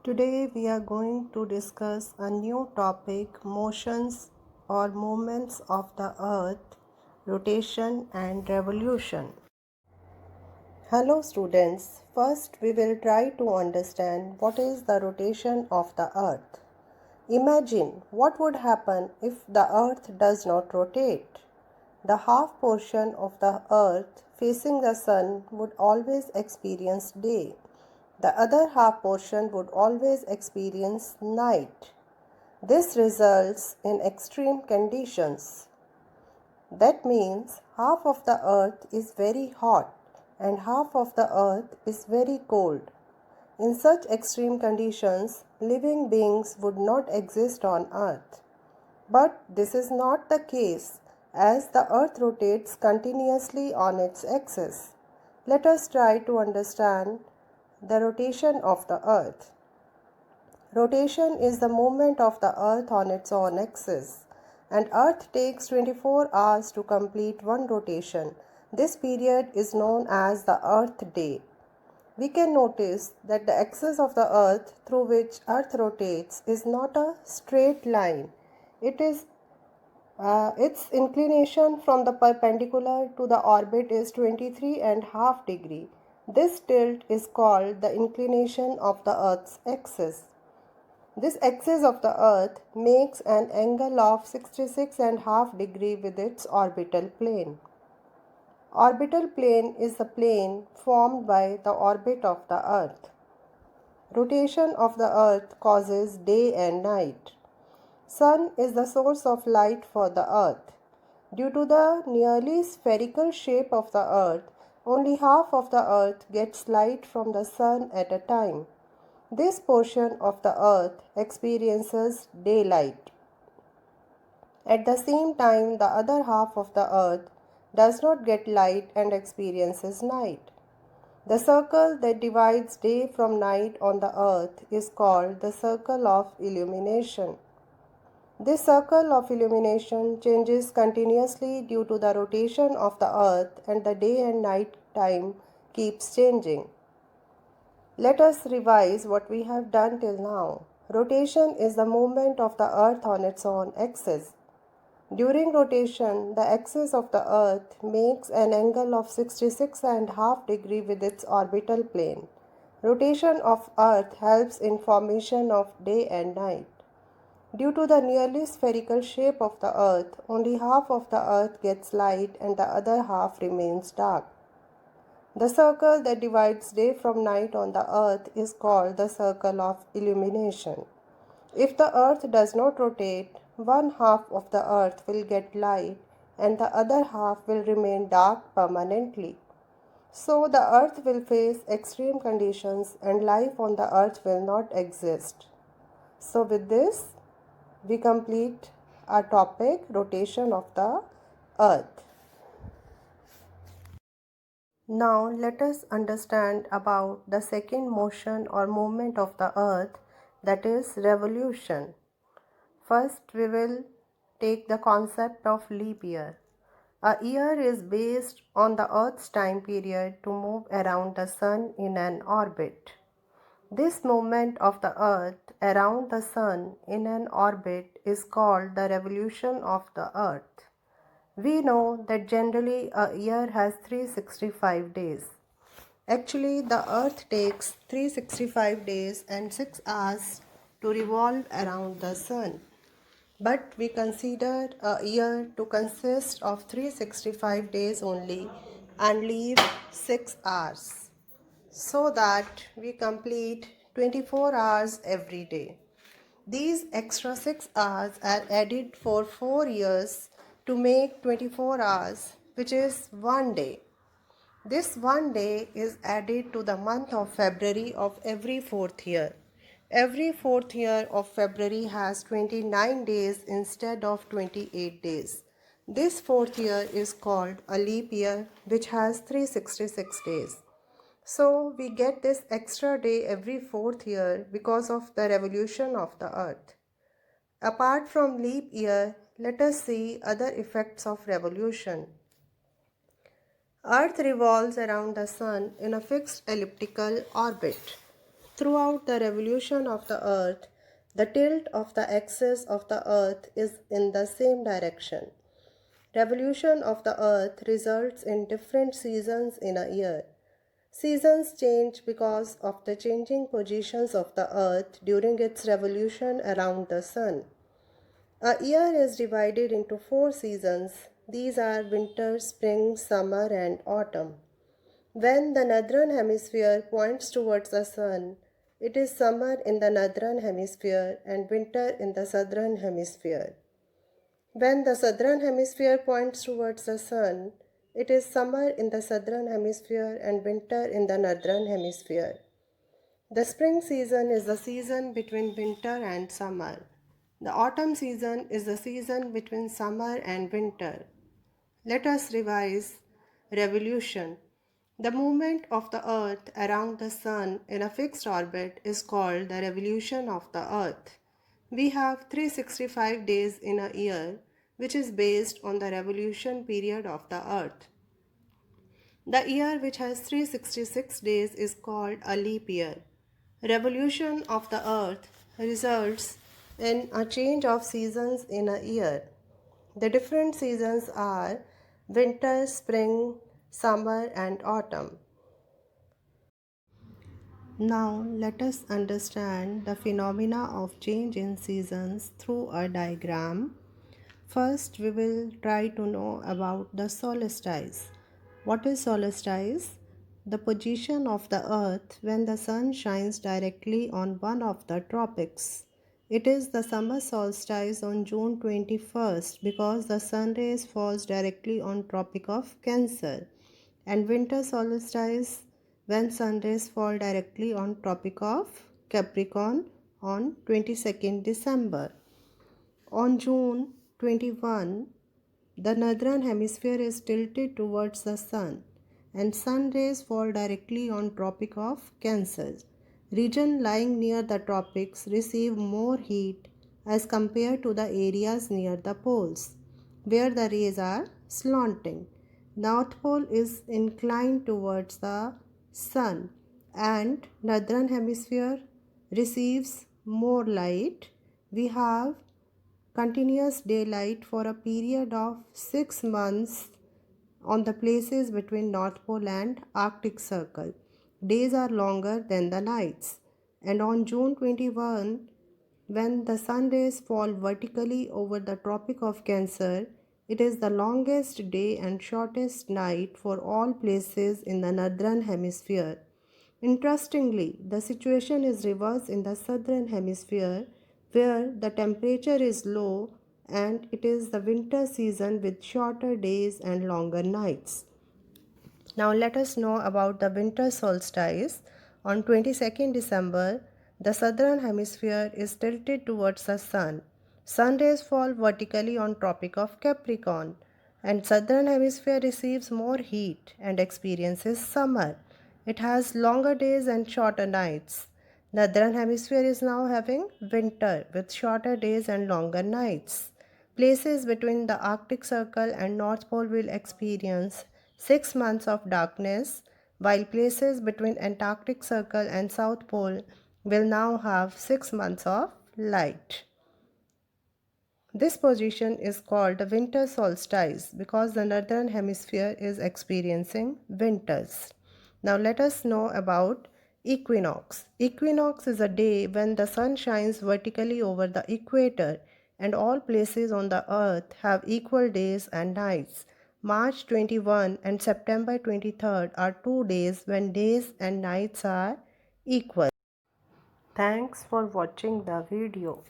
Today we are going to discuss a new topic, motions or movements of the earth, rotation and revolution. Hello students, first we will try to understand what is the rotation of the earth. Imagine what would happen if the earth does not rotate. The half portion of the earth facing the sun would always experience day. The other half portion would always experience night. This results in extreme conditions. That means half of the earth is very hot and half of the earth is very cold. In such extreme conditions, living beings would not exist on earth. But this is not the case as the earth rotates continuously on its axis. Let us try to understand the rotation of the earth. Rotation is the movement of the earth on its own axis, and earth takes 24 hours to complete one rotation. This period is known as the earth day. We can notice that the axis of the earth through which earth rotates is not a straight line. Its inclination from the perpendicular to the orbit is 23.5 degree. This tilt is called the inclination of the earth's axis. This axis of the earth makes an angle of 66.5 degree with its orbital plane. Orbital plane is the plane formed by the orbit of the earth. Rotation of the earth causes day and night. Sun is the source of light for the earth. Due to the nearly spherical shape of the earth, only half of the earth gets light from the sun at a time. This portion of the earth experiences daylight. At the same time, the other half of the earth does not get light and experiences night. The circle that divides day from night on the earth is called the circle of illumination. This circle of illumination changes continuously due to the rotation of the earth, and the day and night time keeps changing. Let us revise what we have done till now. Rotation is the movement of the earth on its own axis. During rotation, the axis of the earth makes an angle of 66.5 degree with its orbital plane. Rotation of earth helps in formation of day and night. Due to the nearly spherical shape of the earth, only half of the earth gets light and the other half remains dark. The circle that divides day from night on the earth is called the circle of illumination. If the earth does not rotate, one half of the earth will get light and the other half will remain dark permanently. So the earth will face extreme conditions and life on the earth will not exist. So with this, we complete our topic, rotation of the earth. Now let us understand about the second motion or movement of the earth, that is revolution. First we will take the concept of leap year. A year is based on the earth's time period to move around the sun in an orbit. This movement of the earth around the sun in an orbit is called the revolution of the earth. We know that generally a year has 365 days. Actually, the earth takes 365 days and 6 hours to revolve around the sun. But we consider a year to consist of 365 days only and leave 6 hours, so that we complete 24 hours every day. These extra 6 hours are added for 4 years to make 24 hours, which is one day. This one day is added to the month of February of every fourth year. Every fourth year of February has 29 days instead of 28 days. This fourth year is called a leap year, which has 366 days. So we get this extra day every fourth year because of the revolution of the earth. Apart from leap year, let us see other effects of revolution. Earth revolves around the sun in a fixed elliptical orbit. Throughout the revolution of the earth, the tilt of the axis of the earth is in the same direction. Revolution of the earth results in different seasons in a year. Seasons change because of the changing positions of the earth during its revolution around the sun. A year is divided into 4 seasons. These are winter, spring, summer, and autumn. When the northern hemisphere points towards the sun, it is summer in the northern hemisphere and winter in the southern hemisphere. When the southern hemisphere points towards the sun, it is summer in the southern hemisphere and winter in the northern hemisphere. The spring season is the season between winter and summer. The autumn season is the season between summer and winter. Let us revise revolution. The movement of the earth around the sun in a fixed orbit is called the revolution of the earth. We have 365 days in a year, which is based on the revolution period of the earth. The year which has 366 days is called a leap year. Revolution of the earth results in a change of seasons in a year. The different seasons are winter, spring, summer, and autumn. Now let us understand the phenomena of change in seasons through a diagram. First, we will try to know about the solstice. What is solstice? The position of the earth when the sun shines directly on one of the tropics. It is the summer solstice on June 21st because the sun rays falls directly on Tropic of Cancer, and winter solstice when sun rays fall directly on Tropic of Capricorn on 22nd December. On June 21, the northern hemisphere is tilted towards the sun and sun rays fall directly on Tropic of Cancer. Regions lying near the tropics receive more heat as compared to the areas near the poles, where the rays are slanting. North Pole is inclined towards the sun and northern hemisphere receives more light. We have continuous daylight for a period of 6 months on the places between North Pole and Arctic Circle. Days are longer than the nights. And on June 21, when the sun rays fall vertically over the Tropic of Cancer, it is the longest day and shortest night for all places in the northern hemisphere. Interestingly, the situation is reversed in the southern hemisphere where the temperature is low and it is the winter season with shorter days and longer nights. Now let us know about the winter solstice. On 22nd December, the southern hemisphere is tilted towards the sun. Sun rays fall vertically on Tropic of Capricorn, and southern hemisphere receives more heat and experiences summer. It has longer days and shorter nights. Northern hemisphere is now having winter with shorter days and longer nights. Places between the Arctic Circle and North Pole will experience 6 months of darkness, while places between Antarctic Circle and South Pole will now have 6 months of light. This position is called the winter solstice because the northern hemisphere is experiencing winters. Now let us know about equinox. Equinox is a day when the sun shines vertically over the equator and all places on the earth have equal days and nights. March 21 and September 23rd are 2 days when days and nights are equal. Thanks for watching the video.